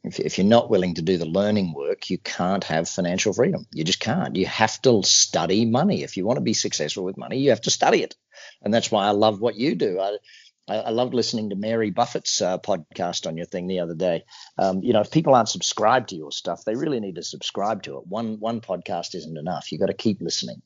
If you're not willing to do the learning work, you can't have financial freedom. You just can't. You have to study money. If you want to be successful with money, you have to study it. And that's why I love what you do. I loved listening to Mary Buffett's podcast on your thing the other day. If people aren't subscribed to your stuff, they really need to subscribe to it. One podcast isn't enough. You've got to keep listening.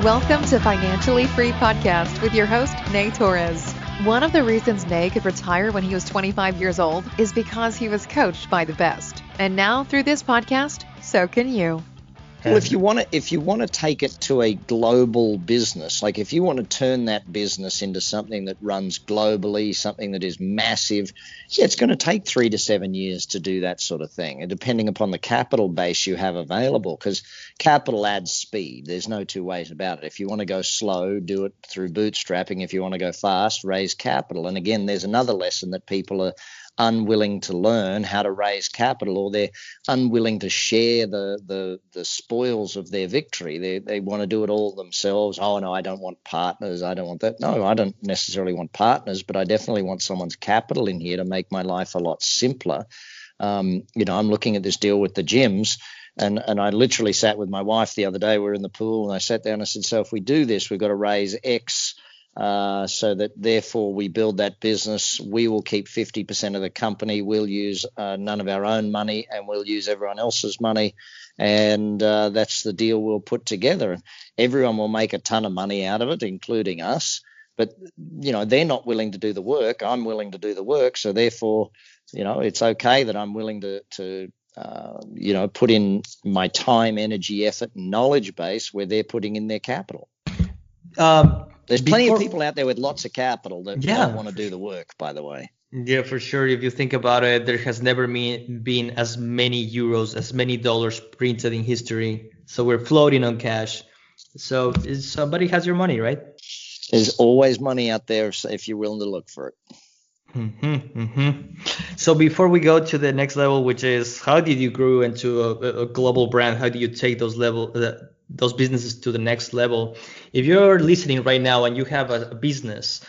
Welcome to Financially Free Podcast with your host, Nay Torres. One of the reasons Nay could retire when he was 25 years old is because he was coached by the best. And now through this podcast, so can you. Well, if you want to take it to a global business, like if you want to turn that business into something that runs globally, something that is massive, it's going to take 3 to 7 years to do that sort of thing, and depending upon the capital base you have available, because capital adds speed. There's no two ways about it. If you want to go slow, do it through bootstrapping. If you want to go fast, raise capital. And again, there's another lesson that people are unwilling to learn how to raise capital, or they're unwilling to share the spoils of their victory. They want to do it all themselves. Oh, no, I don't want partners. I don't want that. No, I don't necessarily want partners, but I definitely want someone's capital in here to make my life a lot simpler. I'm looking at this deal with the gyms, and I literally sat with my wife the other day. We were in the pool, and I sat down and I said, so if we do this, we've got to raise X, so that therefore we build that business. We will keep 50% of the company. We'll use none of our own money, and we'll use everyone else's money. And that's the deal we'll put together. Everyone will make a ton of money out of it, including us. But, they're not willing to do the work. I'm willing to do the work. So therefore, it's okay that I'm willing to put in my time, energy, effort, and knowledge base where they're putting in their capital. There's plenty of people out there with lots of capital that don't want to do the work, by the way. Yeah, for sure. If you think about it, there has never been as many euros, as many dollars printed in history. So we're floating on cash. So somebody has your money, right? There's always money out there if you're willing to look for it. So before we go to the next level, which is how did you grow into a global brand? How do you take those businesses to the next level? If you're listening right now and you have a business,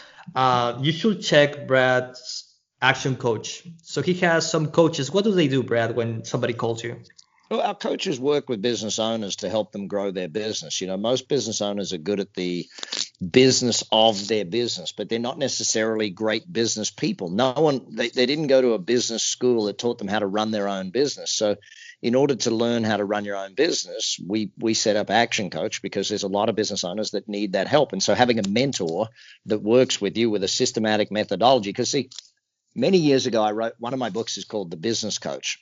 you should check Brad's ActionCOACH. So he has some coaches. What do they do, Brad, when somebody calls you? Well, our coaches work with business owners to help them grow their business. Most business owners are good at the business of their business, but they're not necessarily great business people. They didn't go to a business school that taught them how to run their own business. So in order to learn how to run your own business, we set up ActionCOACH because there's a lot of business owners that need that help. And so having a mentor that works with you with a systematic methodology, because see, many years ago, I wrote one of my books is called The Business Coach.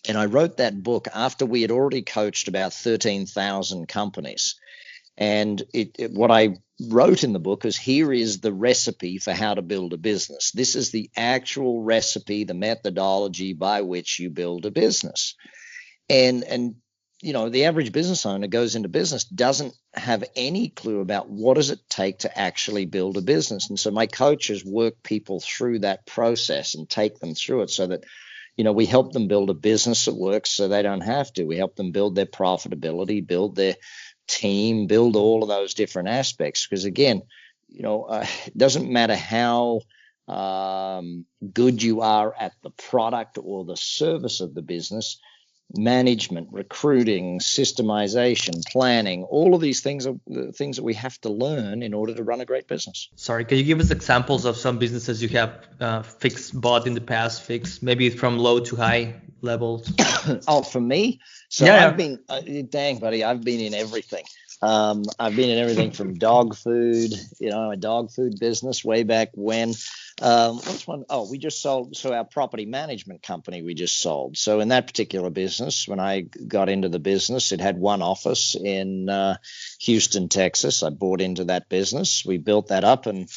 And I wrote that book after we had already coached about 13,000 companies. And what I wrote in the book is, here is the recipe for how to build a business. This is the actual recipe, the methodology by which you build a business. And the average business owner goes into business, doesn't have any clue about what does it take to actually build a business. And so my coaches work people through that process and take them through it so that we help them build a business that works so they don't have to. We help them build their profitability, build their team, build all of those different aspects. Because again, it doesn't matter how good you are at the product or the service of the business. Management, recruiting, systemization, planning, all of these things are the things that we have to learn in order to run a great business. Sorry, can you give us examples of some businesses you have bought in the past, maybe from low to high levels? Oh, for me? So yeah. I've been, dang, buddy, I've been in everything. I've been in everything from dog food, a dog food business way back when. What's one? Oh, we just sold. So our property management company, we just sold. So in that particular business, when I got into the business, it had one office in Houston, Texas. I bought into that business. We built that up and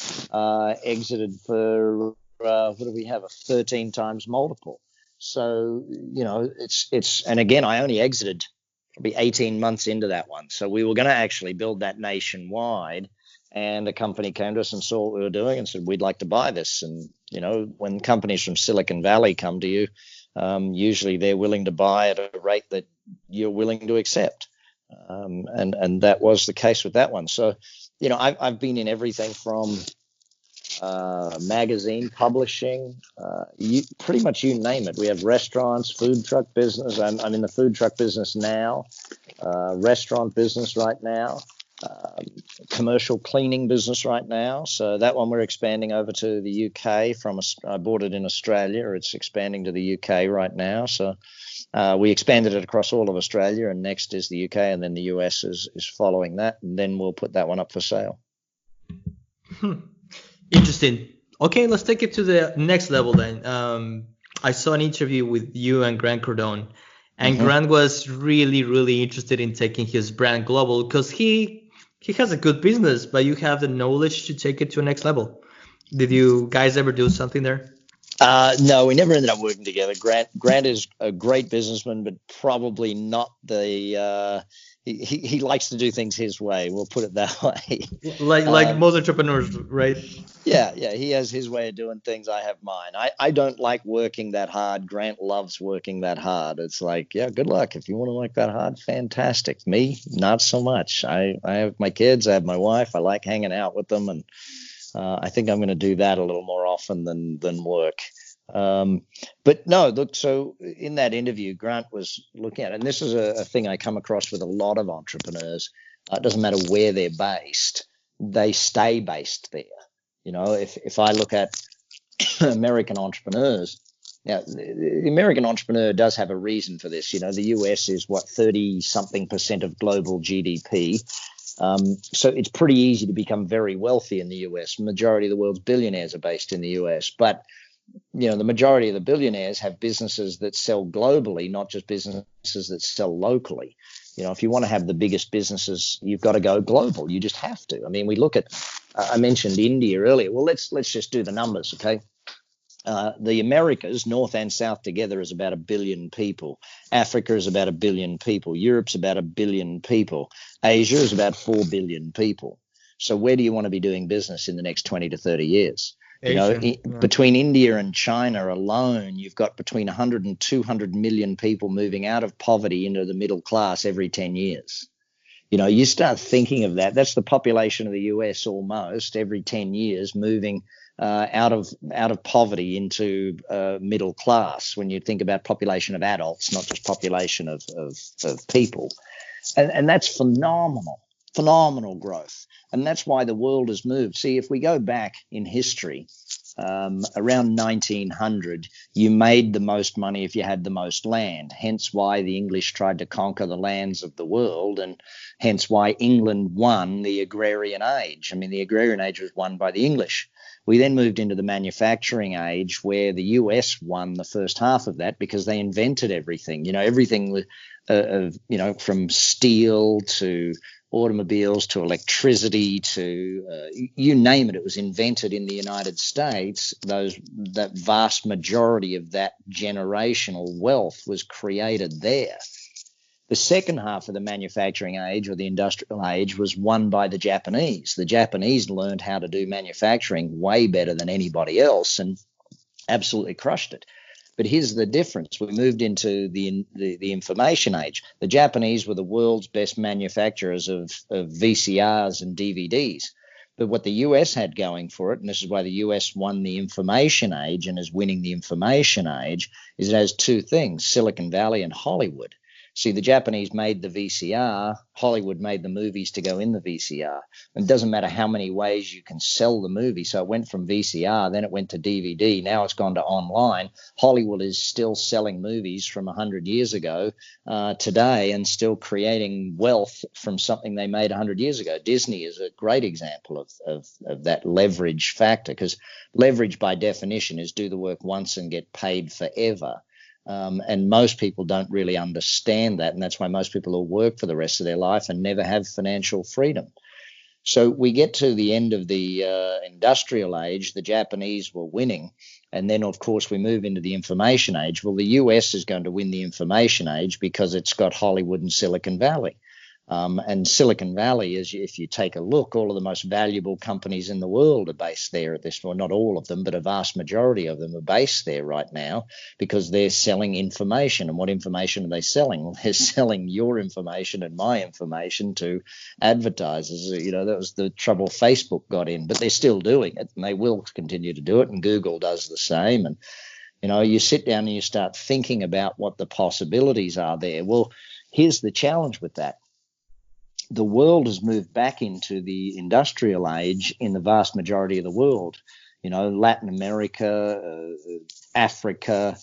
exited for, what do we have? A 13 times multiple. So, it's, and again, I only exited probably 18 months into that one. So we were going to actually build that nationwide. And a company came to us and saw what we were doing and said, we'd like to buy this. And, when companies from Silicon Valley come to you, usually they're willing to buy at a rate that you're willing to accept. And that was the case with that one. So, I've been in everything from magazine publishing, pretty much you name it. We have restaurants, food truck business. I'm in the food truck business now, restaurant business right now, commercial cleaning business right now. So that one we're expanding over to the UK I bought it in Australia. It's expanding to the UK right now. So we expanded it across all of Australia, and next is the UK, and then the US is following that, and then we'll put that one up for sale. Interesting. Okay, let's take it to the next level then. I saw an interview with you and Grant Cardone, and Grant was really, really interested in taking his brand global because he has a good business, but you have the knowledge to take it to a next level. Did you guys ever do something there? No, we never ended up working together. Grant is a great businessman, but probably not the. He likes to do things his way. We'll put it that way. Like most entrepreneurs, right? Yeah. He has his way of doing things. I have mine. I don't like working that hard. Grant loves working that hard. It's like, yeah, good luck. If you want to work that hard, fantastic. Me, not so much. I have my kids. I have my wife. I like hanging out with them, and I think I'm going to do that a little more often than work. But no, look, so in that interview, Grant was looking at, and this is a thing I come across with a lot of entrepreneurs. It doesn't matter where they're based, they stay based there. If I look at American entrepreneurs, now the American entrepreneur does have a reason for this. The US is 30-something% of global GDP. So it's pretty easy to become very wealthy in the US. The majority of the world's billionaires are based in the US, but the majority of the billionaires have businesses that sell globally, not just businesses that sell locally. If you want to have the biggest businesses, you've got to go global. You just have to. I mean, we look at, I mentioned India earlier. Well, let's just do the numbers, okay? The Americas, North and South together, is about 1 billion people. Africa is about 1 billion people. Europe's about 1 billion people. Asia is about 4 billion people. So where do you want to be doing business in the next 20 to 30 years? Between India and China alone, you've got between 100 and 200 million people moving out of poverty into the middle class every 10 years. You start thinking of that. That's the population of the US almost every 10 years moving out of poverty into middle class. When you think about population of adults, not just population of people, and that's phenomenal growth. And that's why the world has moved. See, if we go back in history, around 1900, you made the most money if you had the most land. Hence why the English tried to conquer the lands of the world, and hence why England won the agrarian age. I mean, the agrarian age was won by the English. We then moved into the manufacturing age, where the US won the first half of that because they invented everything. Everything from steel to automobiles to electricity to you name it. It was invented in the United States. That vast majority of that generational wealth was created there. The second half of the manufacturing age, or the industrial age, was won by the Japanese. The Japanese learned how to do manufacturing way better than anybody else and absolutely crushed it. But here's the difference. We moved into the information age. The Japanese were the world's best manufacturers of VCRs and DVDs. But what the US had going for it, and this is why the US won the information age and is winning the information age, is it has two things: Silicon Valley and Hollywood. See, the Japanese made the VCR, Hollywood made the movies to go in the VCR. And it doesn't matter how many ways you can sell the movie. So it went from VCR, then it went to DVD, now it's gone to online. Hollywood is still selling movies from 100 years ago today and still creating wealth from something they made 100 years ago. Disney is a great example of that leverage factor, because leverage by definition is do the work once and get paid forever. And most people don't really understand that. And that's why most people will work for the rest of their life and never have financial freedom. So we get to the end of the industrial age, the Japanese were winning. And then, of course, we move into the information age. Well, the US is going to win the information age because it's got Hollywood and Silicon Valley. And Silicon Valley, if you take a look, all of the most valuable companies in the world are based there at this point. Not all of them, but a vast majority of them are based there right now because they're selling information. And what information are they selling? Well, they're selling your information and my information to advertisers. That was the trouble Facebook got in, but they're still doing it, and they will continue to do it. And Google does the same. And you sit down and you start thinking about what the possibilities are there. Well, here's the challenge with that. The world has moved back into the industrial age in the vast majority of the world. Latin America, Africa,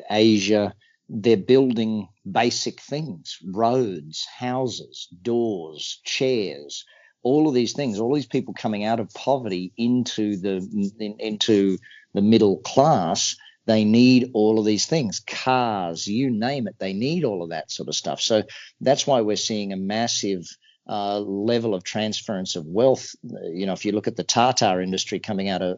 Asia, they're building basic things: roads, houses, doors, chairs, all of these things, all these people coming out of poverty into the middle class. They need all of these things, cars, you name it. They need all of that sort of stuff. So that's why we're seeing a massive level of transference of wealth. If you look at the Tata industry coming out of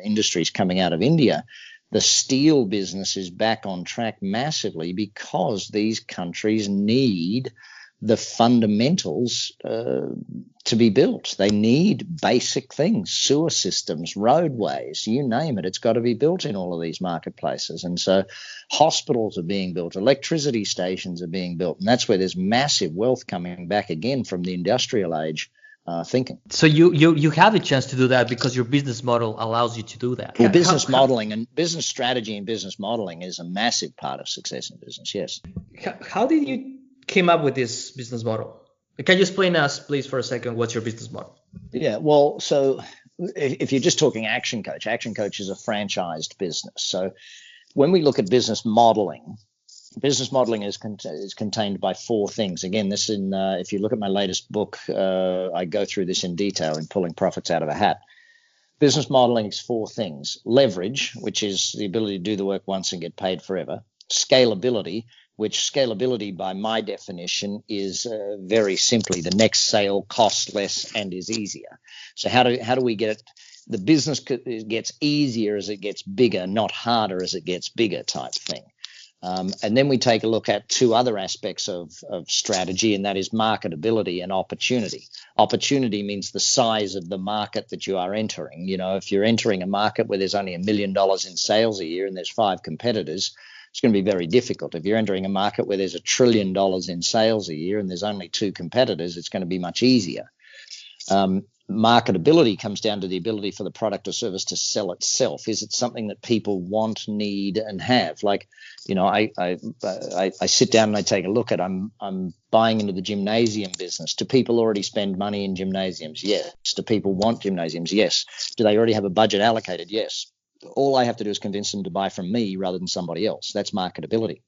industries coming out of India, the steel business is back on track massively because these countries need the fundamentals to be built. They need basic things: sewer systems, roadways, you name it. It's got to be built in all of these marketplaces. And so hospitals are being built, electricity stations are being built, and that's where there's massive wealth coming back again from the industrial age thinking. So you have a chance to do that because your business model allows you to do that. Well, business modeling and business strategy and business modeling is a massive part of success in business, yes. How did you came up with this business model? Can you explain us, please, for a second, what's your business model? Yeah, well, so if you're just talking ActionCOACH is a franchised business. So when we look at business modeling is contained by four things. Again, if you look at my latest book, I go through this in detail in Pulling Profits Out of a Hat. Business modeling is four things: leverage, which is the ability to do the work once and get paid forever; scalability, which scalability by my definition is very simply the next sale costs less and is easier. So how do we get it? The business gets easier as it gets bigger, not harder as it gets bigger type thing. And then we take a look at two other aspects of strategy, and that is marketability and opportunity. Opportunity means the size of the market that you are entering. If you're entering a market where there's only $1 million in sales a year and there's 5 competitors, it's going to be very difficult. If you're entering a market where there's $1 trillion in sales a year and there's only 2 competitors, it's going to be much easier. Marketability comes down to the ability for the product or service to sell itself. Is it something that people want, need, and have? Like, I sit down and I take a look at. I'm buying into the gymnasium business. Do people already spend money in gymnasiums? Yes. Do people want gymnasiums? Yes. Do they already have a budget allocated? Yes. All I have to do is convince them to buy from me rather than somebody else. That's marketability.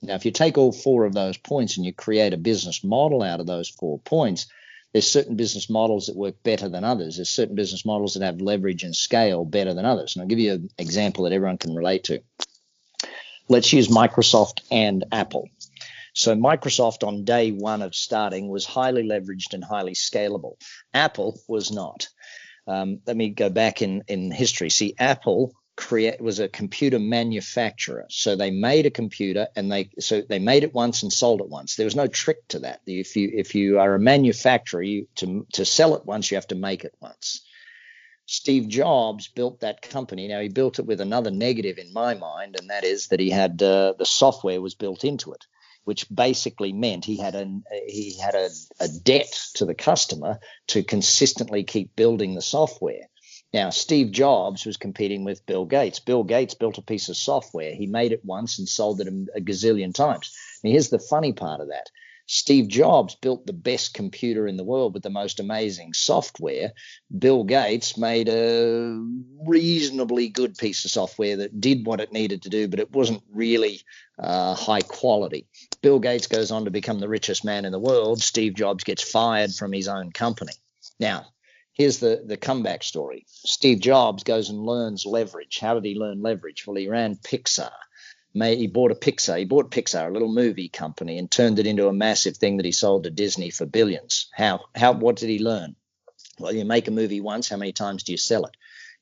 Now, if you take all 4 of those points and you create a business model out of those 4 points, there's certain business models that work better than others. There's certain business models that have leverage and scale better than others. And I'll give you an example that everyone can relate to. Let's use Microsoft and Apple. So Microsoft on day one of starting was highly leveraged and highly scalable. Apple was not. Let me go back in history. See, Apple was a computer manufacturer. So they made a computer and they made it once and sold it once. There was no trick to that. If you are a manufacturer, to sell it once, you have to make it once. Steve Jobs built that company. Now, he built it with another negative in my mind, and that is that he had the software was built into it, which basically meant he had a debt to the customer to consistently keep building the software. Now, Steve Jobs was competing with Bill Gates. Bill Gates built a piece of software. He made it once and sold it a gazillion times. Now, here's the funny part of that. Steve Jobs built the best computer in the world with the most amazing software. Bill Gates made a reasonably good piece of software that did what it needed to do, but it wasn't really high quality. Bill Gates goes on to become the richest man in the world. Steve Jobs gets fired from his own company. Now, here's the comeback story. Steve Jobs goes and learns leverage. How did he learn leverage? Well, he ran Pixar. He bought Pixar, a little movie company, and turned it into a massive thing that he sold to Disney for billions. What did he learn? Well, you make a movie once, how many times do you sell it?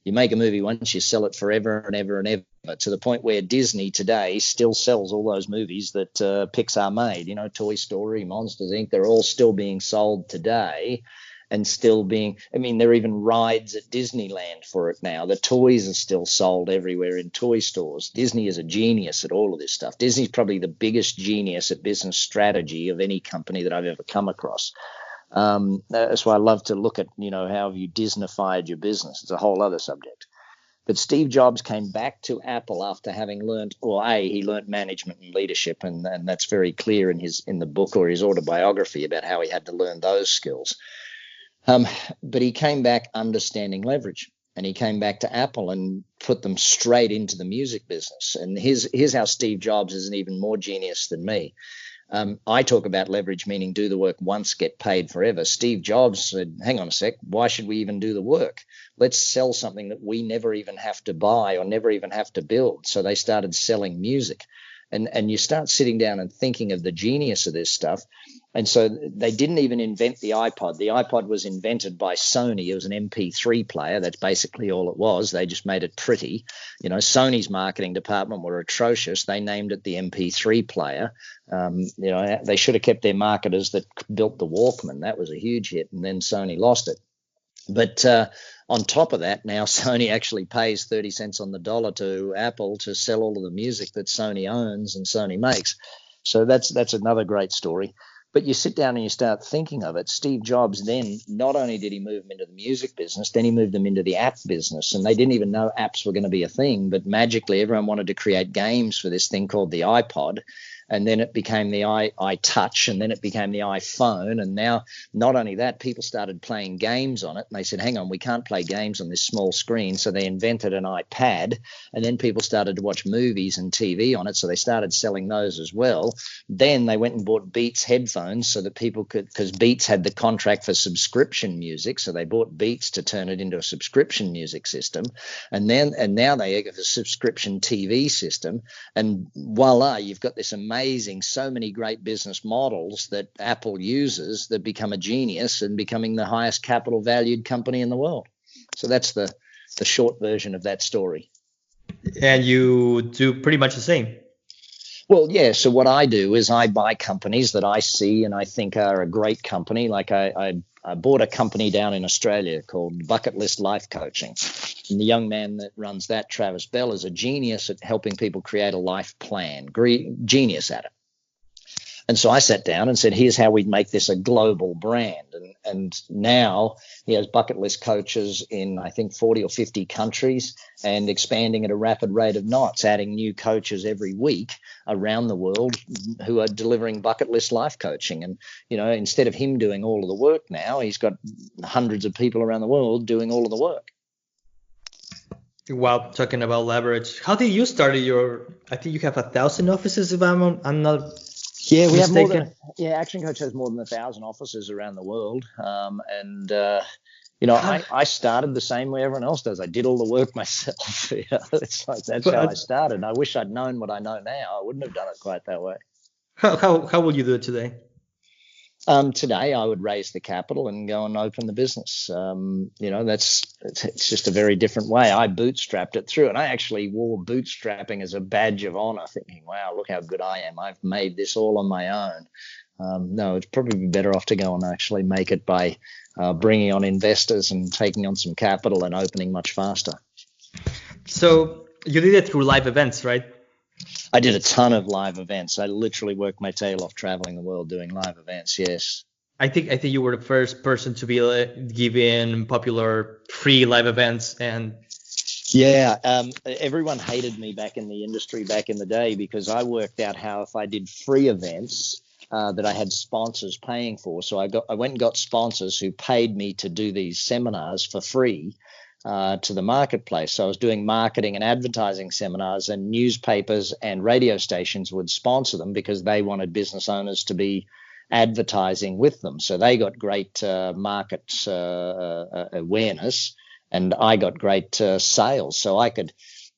You make a movie once, you sell it forever and ever and ever, to the point where Disney today still sells all those movies that Pixar made. Toy Story, Monsters, Inc., they're all still being sold today and still being, there are even rides at Disneyland for it now. The toys are still sold everywhere in toy stores. Disney is a genius at all of this stuff. Disney's probably the biggest genius at business strategy of any company that I've ever come across. That's why I love to look at, how have you Disneyfied your business? It's a whole other subject. But Steve Jobs came back to Apple after having learned, he learned management and leadership, and that's very clear in the book or his autobiography about how he had to learn those skills. But he came back understanding leverage, and he came back to Apple and put them straight into the music business. And here's how Steve Jobs is an even more genius than me. I talk about leverage, meaning do the work once, get paid forever. Steve Jobs said, hang on a sec, why should we even do the work? Let's sell something that we never even have to buy or never even have to build. So they started selling music. And you start sitting down and thinking of the genius of this stuff. And so they didn't even invent the iPod. The iPod was invented by Sony. It was an MP3 player. That's basically all it was. They just made it pretty. Sony's marketing department were atrocious. They named it the MP3 player. They should have kept their marketers that built the Walkman. That was a huge hit. And then Sony lost it. But on top of that, now Sony actually pays 30 cents on the dollar to Apple to sell all of the music that Sony owns and Sony makes. So that's another great story. But you sit down and you start thinking of it. Steve Jobs then, not only did he move them into the music business, then he moved them into the app business. And they didn't even know apps were going to be a thing. But magically, everyone wanted to create games for this thing called the iPod. And then it became the iTouch, and then it became the iPhone. And now, not only that, people started playing games on it. And they said, hang on, we can't play games on this small screen. So they invented an iPad. And then people started to watch movies and TV on it. So they started selling those as well. Then they went and bought Beats headphones so that people could, because Beats had the contract for subscription music. So they bought Beats to turn it into a subscription music system. And now they have a subscription TV system. And voila, you've got this amazing, so many great business models that Apple uses that become a genius and becoming the highest capital valued company in the world. So that's the short version of that story. And you do pretty much the same. Well, yeah. So what I do is I buy companies that I see and I think are a great company. Like I bought a company down in Australia called Bucket List Life Coaching. And the young man that runs that, Travis Bell, is a genius at helping people create a life plan, genius at it. And so I sat down and said, here's how we'd make this a global brand. And now he has bucket list coaches in, I think, 40 or 50 countries and expanding at a rapid rate of knots, adding new coaches every week around the world who are delivering bucket list life coaching. And, instead of him doing all of the work now, he's got hundreds of people around the world doing all of the work. Wow, talking about leverage. How did you start I think you have 1,000 offices if I'm not Yeah, we mistaken. have more than, ActionCOACH has more than 1,000 offices around the world. I started the same way everyone else does. I did all the work myself. It's like, that's how I started. I wish I'd known what I know now. I wouldn't have done it quite that way. How will you do it today? Today, I would raise the capital and go and open the business. It's just a very different way. I bootstrapped it through, and I actually wore bootstrapping as a badge of honor, thinking, wow, look how good I am. I've made this all on my own. No, it's probably better off to go and actually make it by bringing on investors and taking on some capital and opening much faster. So you did it through live events, right? I did a ton of live events. I literally worked my tail off traveling the world doing live events. Yes. I think you were the first person to be giving popular free live events. And yeah, everyone hated me back in the industry back in the day because I worked out how if I did free events that I had sponsors paying for. So I went and got sponsors who paid me to do these seminars for free. To the marketplace. So I was doing marketing and advertising seminars, and newspapers and radio stations would sponsor them because they wanted business owners to be advertising with them. So they got great market awareness, and I got great sales. So I could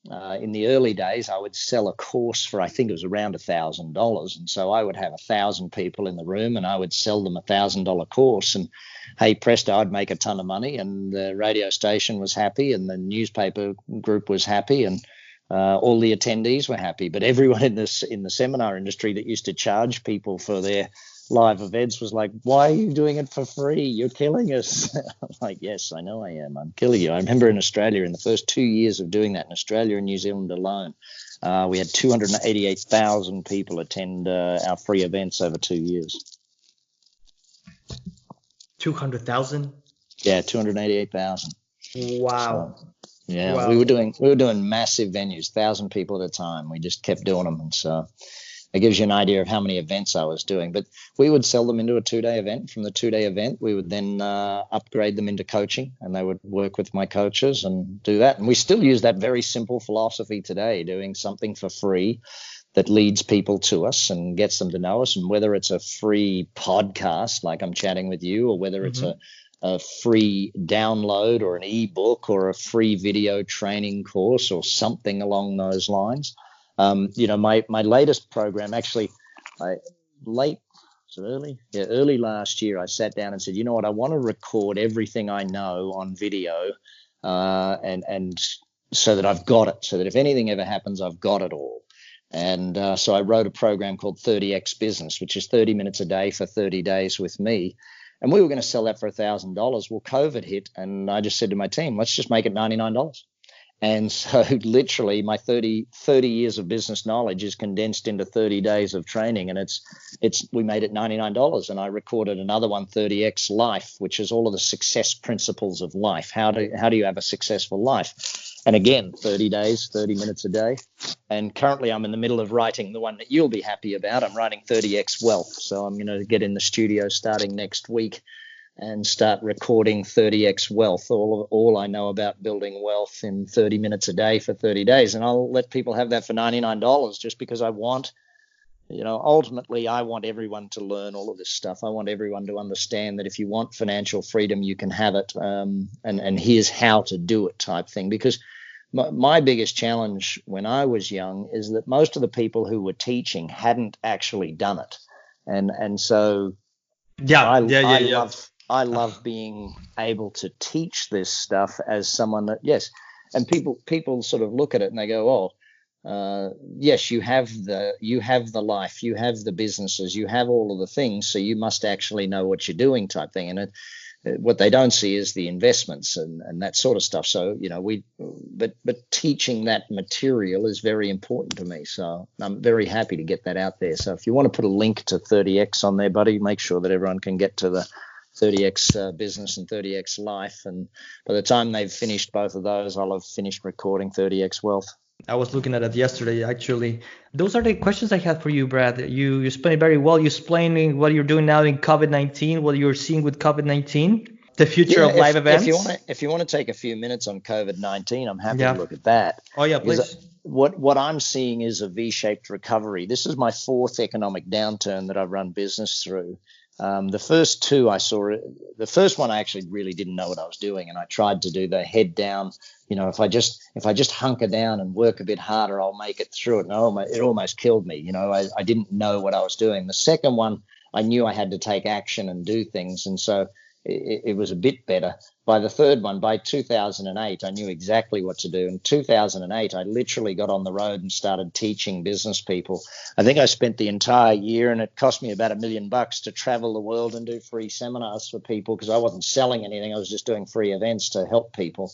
in the early days, I would sell a course for, I think it was around $1,000. And so I would have 1,000 people in the room and I would sell them $1,000 course. And hey, presto, I'd make a ton of money. And the radio station was happy and the newspaper group was happy and all the attendees were happy. But everyone in the seminar industry that used to charge people for their live events was like, why are you doing it for free? You're killing us. I'm like, yes, I know I am. I'm killing you. I remember in Australia, in the first 2 years of doing that in Australia and New Zealand alone, we had 288,000 people attend our free events over 2 years. 200,000? Yeah, 288,000. Wow. So, yeah, wow. we were doing massive venues, 1,000 people at a time. We just kept doing them, and so it gives you an idea of how many events I was doing. But we would sell them into a 2-day event. From the 2-day event, we would then upgrade them into coaching, and they would work with my coaches and do that. And we still use that very simple philosophy today, doing something for free that leads people to us and gets them to know us. And whether it's a free podcast, like I'm chatting with you, or whether it's a free download or an ebook or a free video training course or something along those lines. My latest program, actually, early last year, I sat down and said, you know what, I want to record everything I know on video, and so that I've got it, so that if anything ever happens, I've got it all. And so I wrote a program called 30X Business, which is 30 minutes a day for 30 days with me. And we were going to sell that for $1,000. Well, COVID hit, and I just said to my team, let's just make it $99. And so literally my 30 years of business knowledge is condensed into 30 days of training. And we made it $99. And I recorded another one, 30X Life, which is all of the success principles of life. How do you have a successful life? And again, 30 days, 30 minutes a day. And currently I'm in the middle of writing the one that you'll be happy about. I'm writing 30X Wealth. So I'm going to get in the studio starting next week and start recording 30X Wealth, all I know about building wealth in 30 minutes a day for 30 days. And I'll let people have that for $99 just because I want, ultimately I want everyone to learn all of this stuff. I want everyone to understand that if you want financial freedom, you can have it, and here's how to do it type thing. Because my biggest challenge when I was young is that most of the people who were teaching hadn't actually done it. And so I love being able to teach this stuff as someone that, yes, and people sort of look at it and they go, yes, you have the life, you have the businesses, you have all of the things, so you must actually know what you're doing type thing. And what they don't see is the investments and that sort of stuff. So, but teaching that material is very important to me. So I'm very happy to get that out there. So if you want to put a link to 30X on there, buddy, make sure that everyone can get to the 30X Business and 30X Life. And by the time they've finished both of those, I'll have finished recording 30X Wealth. I was looking at it yesterday, actually. Those are the questions I had for you, Brad. You explained it very well. You explaining what you're doing now in COVID-19, what you're seeing with COVID-19, the future of live events. If you want to take a few minutes on COVID-19, I'm happy to look at that. Oh, yeah, please. What I'm seeing is a V-shaped recovery. This is my fourth economic downturn that I've run business through. The first two I saw, the first one I actually really didn't know what I was doing, and I tried to do the head down. If I just hunker down and work a bit harder, I'll make it through it. And it almost killed me. I didn't know what I was doing. The second one, I knew I had to take action and do things, and so it was a bit better. By the third one, by 2008, I knew exactly what to do. In 2008, I literally got on the road and started teaching business people. I think I spent the entire year, and it cost me about $1 million to travel the world and do free seminars for people because I wasn't selling anything. I was just doing free events to help people.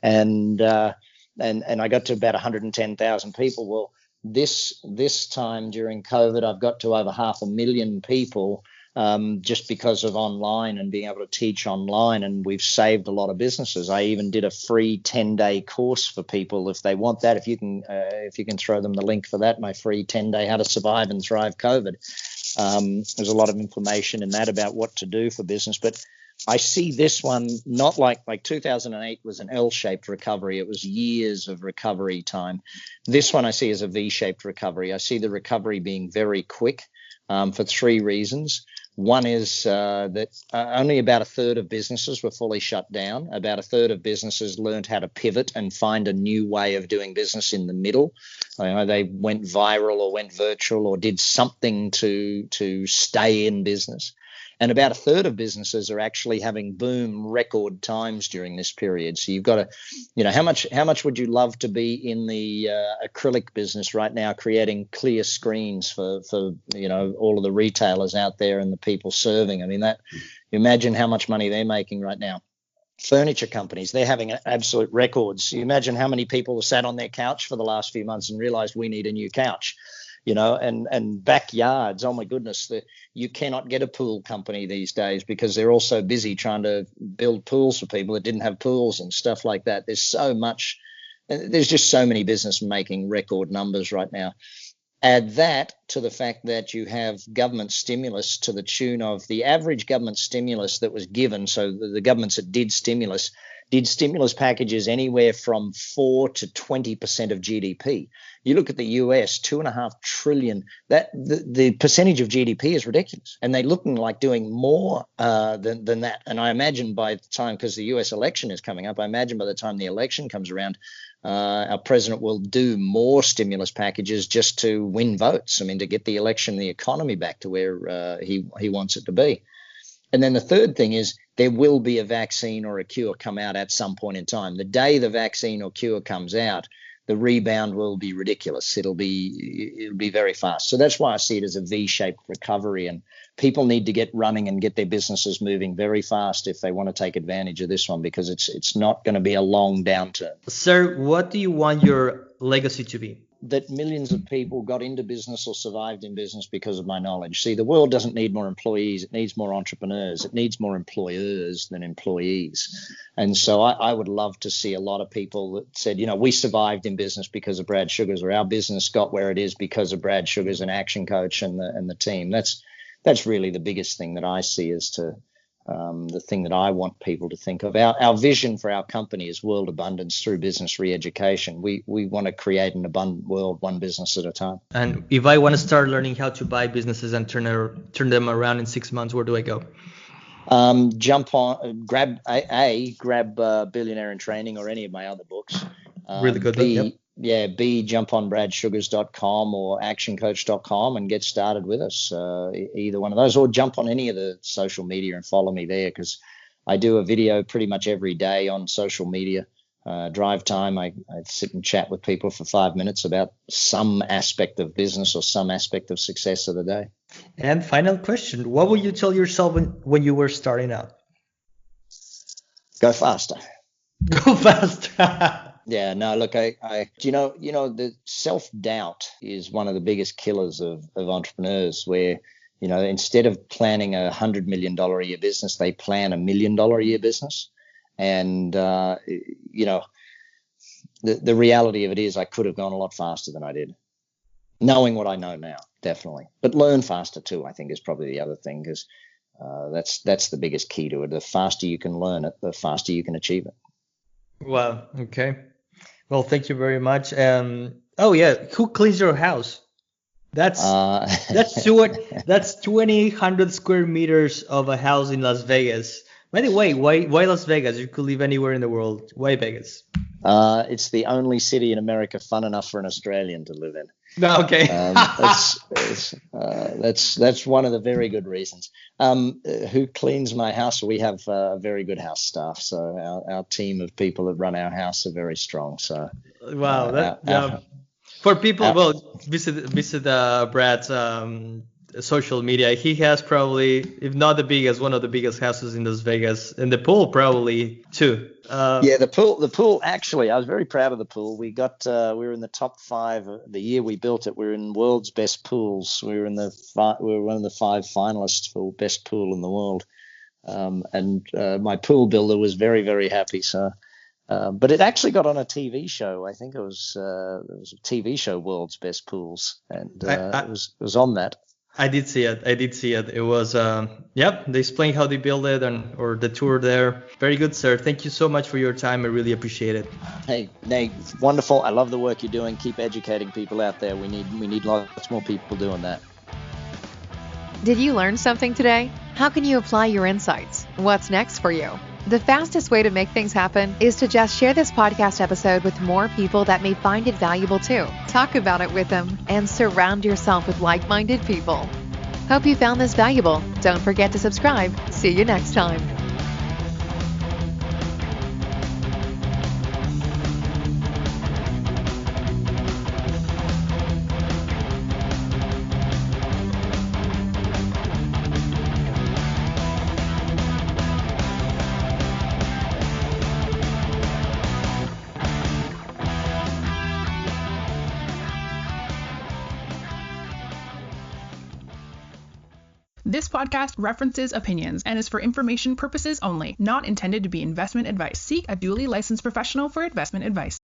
And I got to about 110,000 people. Well, this time during COVID, I've got to over 500,000 people. Just because of online and being able to teach online, and we've saved a lot of businesses. I even did a free 10-day course for people if they want that. If you can throw them the link for that, my free 10-day How to Survive and Thrive COVID. There's a lot of information in that about what to do for business, but I see this one not like 2008 was an L-shaped recovery. It was years of recovery time. This one I see as a V-shaped recovery. I see the recovery being very quick for three reasons. One is that only about a third of businesses were fully shut down. About a third of businesses learned how to pivot and find a new way of doing business in the middle. They went viral or went virtual or did something to stay in business. And about a third of businesses are actually having boom record times during this period. So you've got to, how much would you love to be in the acrylic business right now, creating clear screens for all of the retailers out there and the people serving? I mean, imagine how much money they're making right now. Furniture companies, they're having absolute records. You imagine how many people have sat on their couch for the last few months and realized we need a new couch. And backyards. Oh my goodness, you cannot get a pool company these days because they're all so busy trying to build pools for people that didn't have pools and stuff like that. There's just so many business making record numbers right now. Add that to the fact that you have government stimulus to the tune of the average government stimulus that was given. So the governments that did stimulus packages anywhere from 4 to 20% of GDP. You look at the US, $2.5 trillion. That the percentage of GDP is ridiculous, and they're looking like doing more than that. And I imagine by the time, because the US election is coming up, I imagine by the time the election comes around, our president will do more stimulus packages just to win votes. I mean, to get the election, the economy back to where he wants it to be. And then the third thing is there will be a vaccine or a cure come out at some point in time. The day the vaccine or cure comes out, the rebound will be ridiculous. It'll be very fast. So that's why I see it as a V-shaped recovery, and people need to get running and get their businesses moving very fast if they want to take advantage of this one, because it's not going to be a long downturn. Sir, what do you want your legacy to be? That millions of people got into business or survived in business because of my knowledge. See, the world doesn't need more employees. It needs more entrepreneurs. It needs more employers than employees. And so I would love to see a lot of people that said, we survived in business because of Brad Sugars, or our business got where it is because of Brad Sugars and ActionCOACH and the team. That's really the biggest thing that I see as to the thing that I want people to think of. Our vision for our company is world abundance through business re-education. We want to create an abundant world, one business at a time. And if I want to start learning how to buy businesses and turn them around in 6 months, where do I go? Jump on, grab Billionaire in Training or any of my other books. Really good. Yep. Yeah, jump on bradsugars.com or actioncoach.com and get started with us. Either one of those, or jump on any of the social media and follow me there, because I do a video pretty much every day on social media. Drive time, I sit and chat with people for 5 minutes about some aspect of business or some aspect of success of the day. And final question, what would you tell yourself when you were starting out? Go faster. Go faster. Yeah, no, look, the self-doubt is one of the biggest killers of entrepreneurs, where, instead of planning $100 million a year business, they plan $1 million a year business. And, the reality of it is I could have gone a lot faster than I did, knowing what I know now, definitely. But learn faster too, I think, is probably the other thing, because that's the biggest key to it. The faster you can learn it, the faster you can achieve it. Wow. Okay. Well, thank you very much. Who cleans your house? That's 2,800 square meters of a house in Las Vegas. By the way, why Las Vegas? You could live anywhere in the world. Why Vegas? It's the only city in America fun enough for an Australian to live in. No, okay. That's one of the very good reasons. Who cleans my house? We have a very good house staff. So our team of people that run our house are very strong. So wow, for people, visit Brad's social media. He has probably, if not the biggest, one of the biggest houses in Las Vegas, and the pool probably too. The pool. Actually, I was very proud of the pool. We were in the top 5 the year we built it. We were in world's best pools. We were one of the 5 finalists for best pool in the world. And my pool builder was very, very happy. So, but it actually got on a TV show. I think it was a TV show, World's Best Pools, and it was on that. I did see it. It was, they explained how they build it or the tour there. Very good, sir. Thank you so much for your time. I really appreciate it. Hey, Nate, wonderful. I love the work you're doing. Keep educating people out there. We need lots more people doing that. Did you learn something today? How can you apply your insights? What's next for you? The fastest way to make things happen is to just share this podcast episode with more people that may find it valuable too. Talk about it with them and surround yourself with like-minded people. Hope you found this valuable. Don't forget to subscribe. See you next time. This podcast references opinions and is for information purposes only, not intended to be investment advice. Seek a duly licensed professional for investment advice.